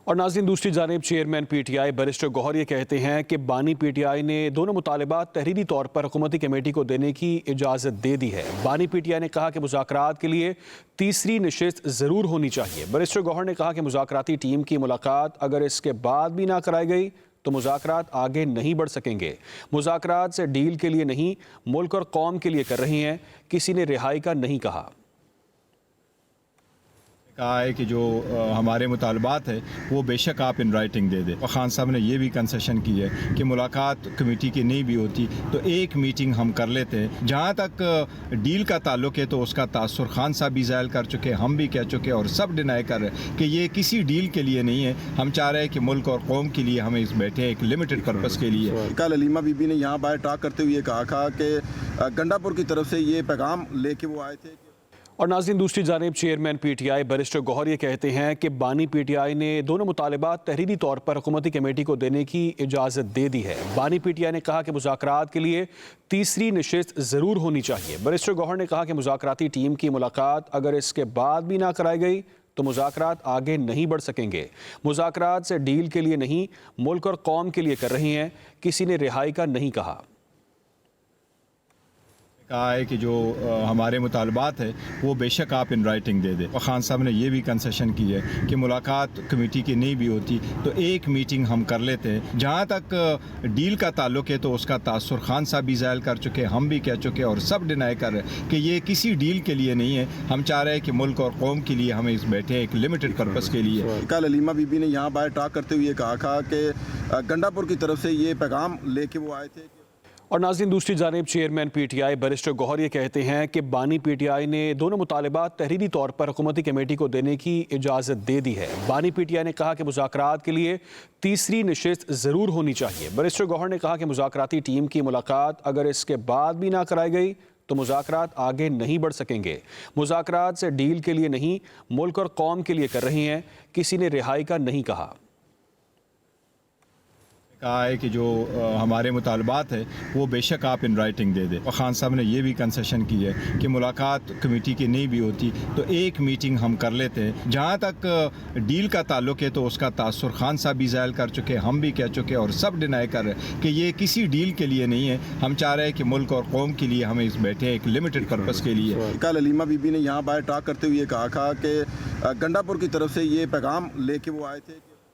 اور ناظرین دوسری جانب chairman P T I barrister Gohar یہ کہتے ہیں کہ بانی پی ٹی آئی نے دونوں مطالبات تحریری طور پر حکومتی کمیٹی کو دینے کی اجازت دے دی ہے۔ بانی پی ٹی آئی نے کہا کہ مذاکرات کے لیے تیسری نشست ضرور ہونی چاہیے۔ بیرسٹر گوہر نے کہا کہ مذاکراتی ٹیم کی ملاقات اگر اس کے بعد بھی نہ کرائی گئی تو مذاکرات آگے نہیں بڑھ سکیں گے۔ مذاکرات سے ڈیل کے لیے نہیں، ملک اور قوم کے لیے کر رہی ہیں، کسی نے رہائی کا نہیں کہا۔ کہا ہے کہ جو ہمارے مطالبات ہیں وہ بے شک آپ ان رائٹنگ دے دیں۔ خان صاحب نے یہ بھی کنسیشن کی ہے کہ ملاقات کمیٹی کی نہیں بھی ہوتی تو ایک میٹنگ ہم کر لیتے ہیں۔ جہاں تک ڈیل کا تعلق ہے تو اس کا تاثر خان صاحب بھی ظاہر کر چکے، ہم بھی کہہ چکے اور سب ڈینائی کر رہے ہیں کہ یہ کسی ڈیل کے لیے نہیں ہے۔ ہم چاہ رہے ہیں کہ ملک اور قوم کے لیے ہمیں اس بیٹھے ایک لمیٹڈ پرپس کے لیے۔ کل علیمہ بی بی نے یہاں باہر ٹاک کرتے ہوئے کہا کہ گنڈا پور کی طرف سے یہ پیغام لے کے وہ آئے تھے۔ اور ناظرین دوسری جانب chairman P T I barrister Gohar یہ کہتے ہیں کہ بانی پی ٹی آئی نے دونوں مطالبات تحریری طور پر حکومتی کمیٹی کو دینے کی اجازت دے دی ہے۔ بانی پی ٹی آئی نے کہا کہ مذاکرات کے لیے تیسری نشست ضرور ہونی چاہیے۔ بیرسٹر گوہر نے کہا کہ مذاکراتی ٹیم کی ملاقات اگر اس کے بعد بھی نہ کرائی گئی تو مذاکرات آگے نہیں بڑھ سکیں گے۔ مذاکرات سے ڈیل کے لیے نہیں، ملک اور قوم کے لیے کر رہی ہیں، کسی نے رہائی کا نہیں کہا۔ کہا ہے کہ جو ہمارے مطالبات ہیں وہ بے شک آپ ان رائٹنگ دے دیں۔ خان صاحب نے یہ بھی کنسیشن کی ہے کہ ملاقات کمیٹی کی نہیں بھی ہوتی تو ایک میٹنگ ہم کر لیتے ہیں۔ جہاں تک ڈیل کا تعلق ہے تو اس کا تاثر خان صاحب بھی ظاہر کر چکے، ہم بھی کہہ چکے اور سب ڈینائی کر رہے ہیں کہ یہ کسی ڈیل کے لیے نہیں ہے۔ ہم چاہ رہے ہیں کہ ملک اور قوم کے لیے ہمیں اس بیٹھے ایک لمیٹڈ پرپس کے لیے۔ کل علیمہ بی بی نے یہاں باہر ٹاک کرتے ہوئے کہا کہ گنڈا پور کی طرف سے یہ پیغام لے کے وہ آئے تھے۔ اور ناظرین دوسری جانب chairman P T I barrister Gohar یہ کہتے ہیں کہ بانی پی ٹی آئی نے دونوں مطالبات تحریری طور پر حکومتی کمیٹی کو دینے کی اجازت دے دی ہے۔ بانی پی ٹی آئی نے کہا کہ مذاکرات کے لیے تیسری نشست ضرور ہونی چاہیے۔ بیرسٹر گوہر نے کہا کہ مذاکراتی ٹیم کی ملاقات اگر اس کے بعد بھی نہ کرائی گئی تو مذاکرات آگے نہیں بڑھ سکیں گے۔ مذاکرات سے ڈیل کے لیے نہیں، ملک اور قوم کے لیے کر رہی ہیں، کسی نے رہائی کا نہیں کہا۔ کہا ہے کہ جو ہمارے مطالبات ہیں وہ بے شک آپ ان رائٹنگ دے دیں۔ خان صاحب نے یہ بھی کنسیشن کی ہے کہ ملاقات کمیٹی کی نہیں بھی ہوتی تو ایک میٹنگ ہم کر لیتے ہیں۔ جہاں تک ڈیل کا تعلق ہے تو اس کا تاثر خان صاحب بھی ظاہر کر چکے، ہم بھی کہہ چکے اور سب ڈینائی کر رہے ہیں کہ یہ کسی ڈیل کے لیے نہیں ہے۔ ہم چاہ رہے ہیں کہ ملک اور قوم کے لیے ہمیں اس بیٹھے ایک لمیٹڈ پرپس کے لیے۔ کل علیمہ بی بی نے یہاں باہر ٹاک کرتے ہوئے کہا کہ گنڈا پور کی طرف سے یہ پیغام لے کے وہ آئے تھے۔